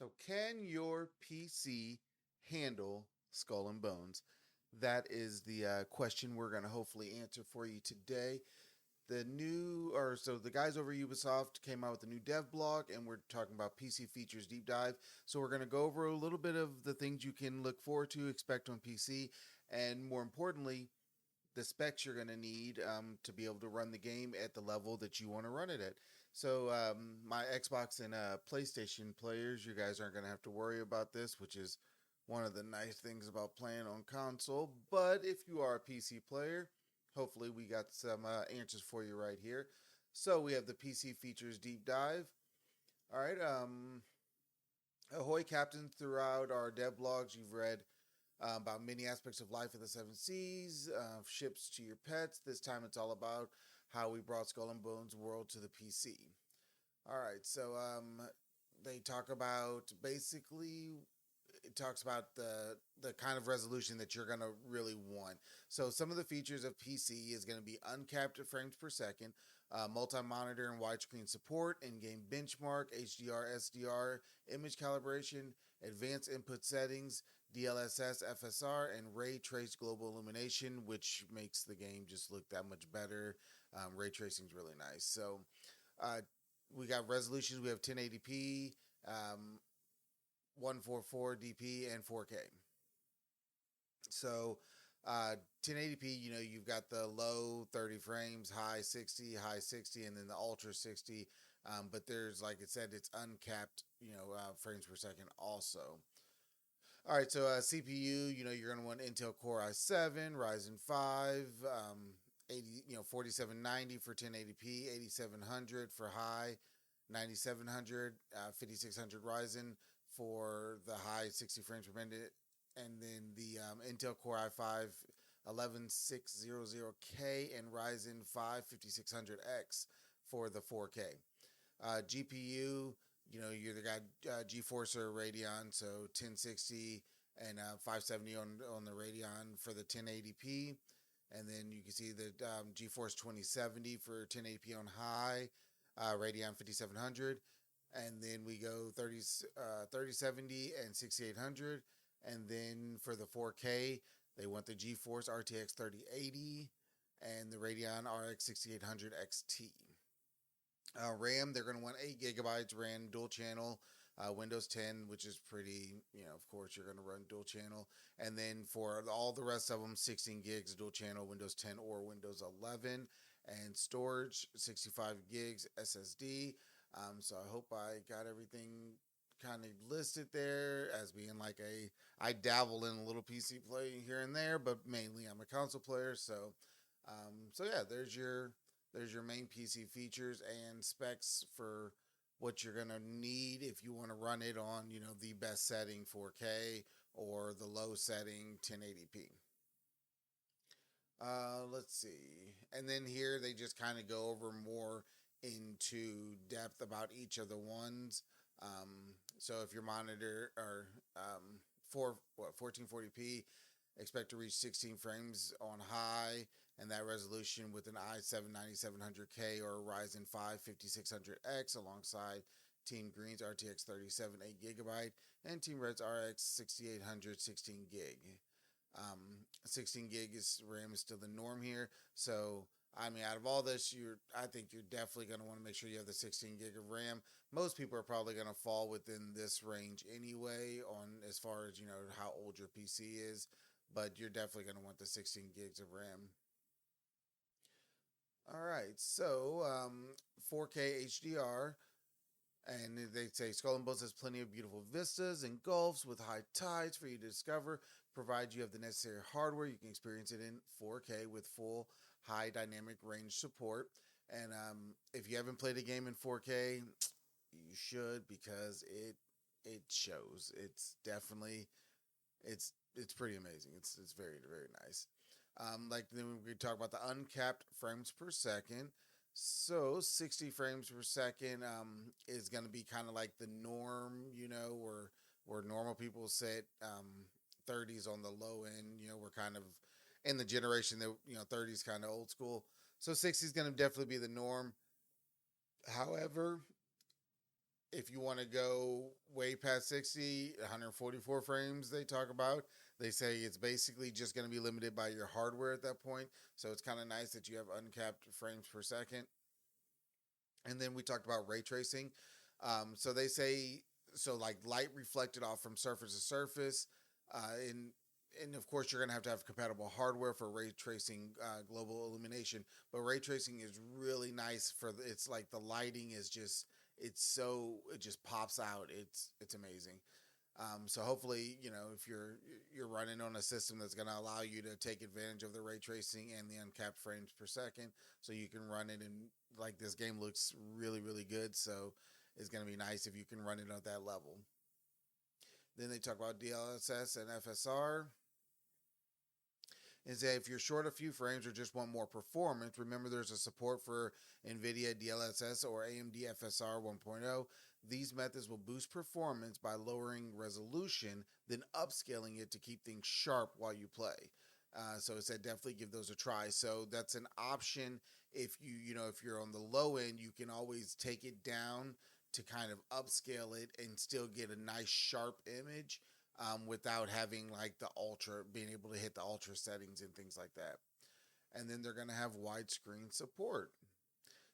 So, can your PC handle Skull and Bones? That is the question we're going to hopefully answer for you today. The guys over Ubisoft came out with a new dev blog, and we're talking about PC features deep dive. So, we're going to go over a little bit of the things you can look forward to, expect on PC, and more importantly, the specs you're going to need to be able to run the game at the level that you want to run it at. So, my Xbox and PlayStation players, you guys aren't going to have to worry about this, which is one of the nice things about playing on console. But if you are a PC player, hopefully we got some answers for you right here. So, we have the PC features deep dive. All right. Ahoy, captains, throughout our dev blogs, you've read about many aspects of life in the seven seas, ships to your pets. This time it's all about how we brought Skull and Bones World to the PC. All right, so they talk about basically it talks about the kind of resolution that you're gonna really want. So some of the features of PC is going to be uncapped frames per second, multi-monitor and widescreen support, in-game benchmark, HDR, SDR, image calibration, advanced input settings, DLSS, FSR, and ray trace global illumination, which makes the game just look that much better. Ray tracing is really nice. So uh, we got resolutions. We have 1080p, 144 DP, and 4K. So 1080p, you've got the low 30 frames, high 60, and then the ultra 60. But there's, like I said, it's uncapped, frames per second also. All right, so CPU, you're going to want Intel Core i7, Ryzen 5, 80, 4790 for 1080p, 8700 for high, 9700, 5600 Ryzen for the high 60 frames per minute, and then the Intel Core i5 11600K and Ryzen 5 5600X for the 4K. GPU, you either got GeForce or Radeon, so 1060 and 570 on the Radeon for the 1080p. And then you can see the GeForce 2070 for 1080p on high, Radeon 5700. And then we go 3070 and 6800. And then for the 4K, they want the GeForce RTX 3080 and the Radeon RX 6800 XT. RAM, they're going to want 8 gigabytes RAM, dual channel, Windows 10, which is pretty, of course, you're going to run dual channel. And then for all the rest of them, 16 gigs, dual channel, Windows 10 or Windows 11. And storage, 65 gigs SSD. So I hope I got everything kind of listed there as being like I dabble in a little PC play here and there, but mainly I'm a console player. So yeah, there's your main PC features and specs for what you're gonna need if you want to run it on, the best setting 4K or the low setting 1080p. Let's see. And then here they just kind of go over more into depth about each of the ones. So if your monitor or 1440p, expect to reach 16 frames on high, and that resolution with an i7 9700K or a Ryzen 5 5600X alongside Team Green's RTX 37 8 gigabyte and Team Red's RX 6800 16 gig. 16 gig is RAM is still the norm here. So I mean, out of all this, I think you're definitely going to want to make sure you have the 16 gig of RAM. Most people are probably going to fall within this range anyway, on as far as how old your PC is. But you're definitely going to want the 16 gigs of RAM. All right, so 4K HDR, and they say Skull and Bones has plenty of beautiful vistas and gulfs with high tides for you to discover. Provided you have the necessary hardware, you can experience it in 4K with full high dynamic range support. And if you haven't played a game in 4K, you should, because it shows. It's definitely it's pretty amazing. It's very very nice. Like then we talk about the uncapped frames per second. So 60 frames per second is going to be kind of like the norm, where normal people sit 30s on the low end. We're kind of in the generation that 30s kind of old school. So 60 is going to definitely be the norm. However, If you want to go way past 60, 144 frames, they talk about. They say it's basically just going to be limited by your hardware at that point. So it's kind of nice that you have uncapped frames per second. And then we talked about ray tracing. So they say, so like light reflected off from surface to surface. In and of course, you're going to have compatible hardware for ray tracing global illumination. But ray tracing is really nice for it's like the lighting is just it just pops out. It's amazing. So hopefully, if you're running on a system that's going to allow you to take advantage of the ray tracing and the uncapped frames per second, so you can run it and like this game looks really really good. So it's going to be nice if you can run it at that level. Then they talk about DLSS and FSR. And say if you're short a few frames or just want more performance, remember there's a support for NVIDIA DLSS or AMD FSR 1.0. These methods will boost performance by lowering resolution, then upscaling it to keep things sharp while you play. So it said definitely give those a try. So that's an option. If if you're on the low end, you can always take it down to kind of upscale it and still get a nice sharp image without having like the ultra, being able to hit the ultra settings and things like that. And then they're going to have widescreen support.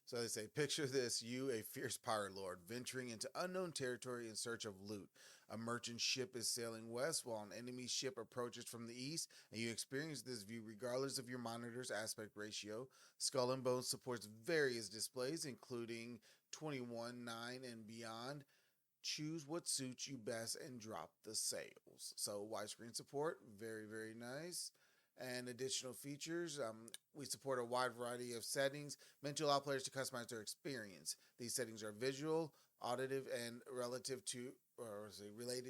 So they say, picture this, you, a fierce pirate lord, venturing into unknown territory in search of loot. A merchant ship is sailing west while an enemy ship approaches from the east, and you experience this view regardless of your monitor's aspect ratio. Skull and Bones supports various displays, including 21:9 and beyond. Choose what suits you best and drop the sails. So widescreen support, very, very nice. And additional features, we support a wide variety of settings meant to allow players to customize their experience. These settings are visual, auditive, and related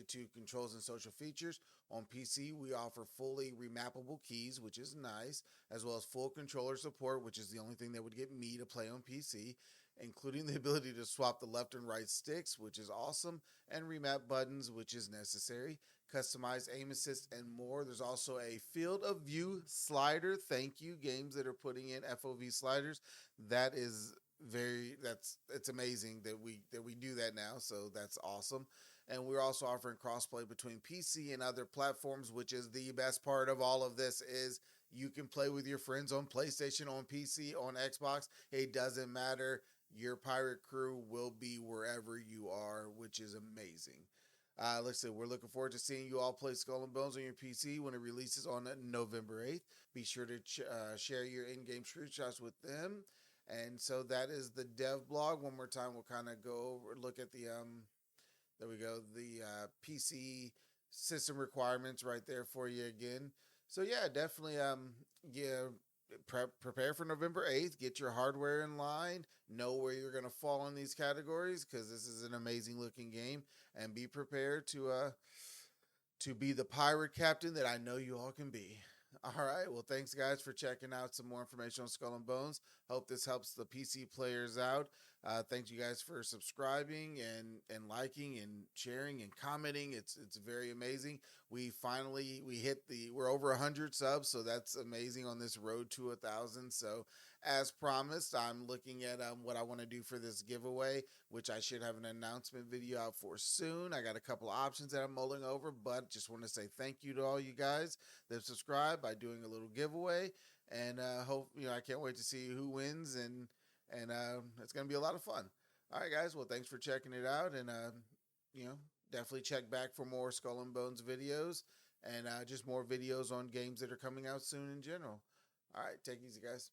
to controls and social features. On PC, we offer fully remappable keys, which is nice, as well as full controller support, which is the only thing that would get me to play on PC, including the ability to swap the left and right sticks, which is awesome, and remap buttons, which is necessary, customize aim assist, and more. There's also a field of view slider. Thank you, games that are putting in FOV sliders. That is it's amazing that we do that now. So that's awesome. And we're also offering crossplay between PC and other platforms, which is the best part of all of this is you can play with your friends on PlayStation, on PC, on Xbox. It doesn't matter. Your pirate crew will be wherever you are, which is amazing. Listen, we're looking forward to seeing you all play Skull and Bones on your PC when it releases on November 8th. Be sure to share your in-game screenshots with them. And so that is the dev blog. One more time, we'll kind of go over, look at the, there we go, the PC system requirements right there for you again. So yeah, definitely, yeah, prepare for November 8th. Get your hardware in line. Know where you're going to fall in these categories because this is an amazing looking game. And be prepared to be the pirate captain that I know you all can be. All right. Well, thanks, guys, for checking out some more information on Skull and Bones. Hope this helps the PC players out. Thank you guys for subscribing and liking and sharing and commenting. It's very amazing. We hit we're over 100 subs, so that's amazing on this road to 1,000. So as promised, I'm looking at what I want to do for this giveaway, which I should have an announcement video out for soon. I got a couple of options that I'm mulling over, but just want to say thank you to all you guys that subscribe by doing a little giveaway, and hope I can't wait to see who wins, and it's gonna be a lot of fun. All right, guys. Well, thanks for checking it out, and definitely check back for more Skull and Bones videos and just more videos on games that are coming out soon in general. All right, take it easy, guys.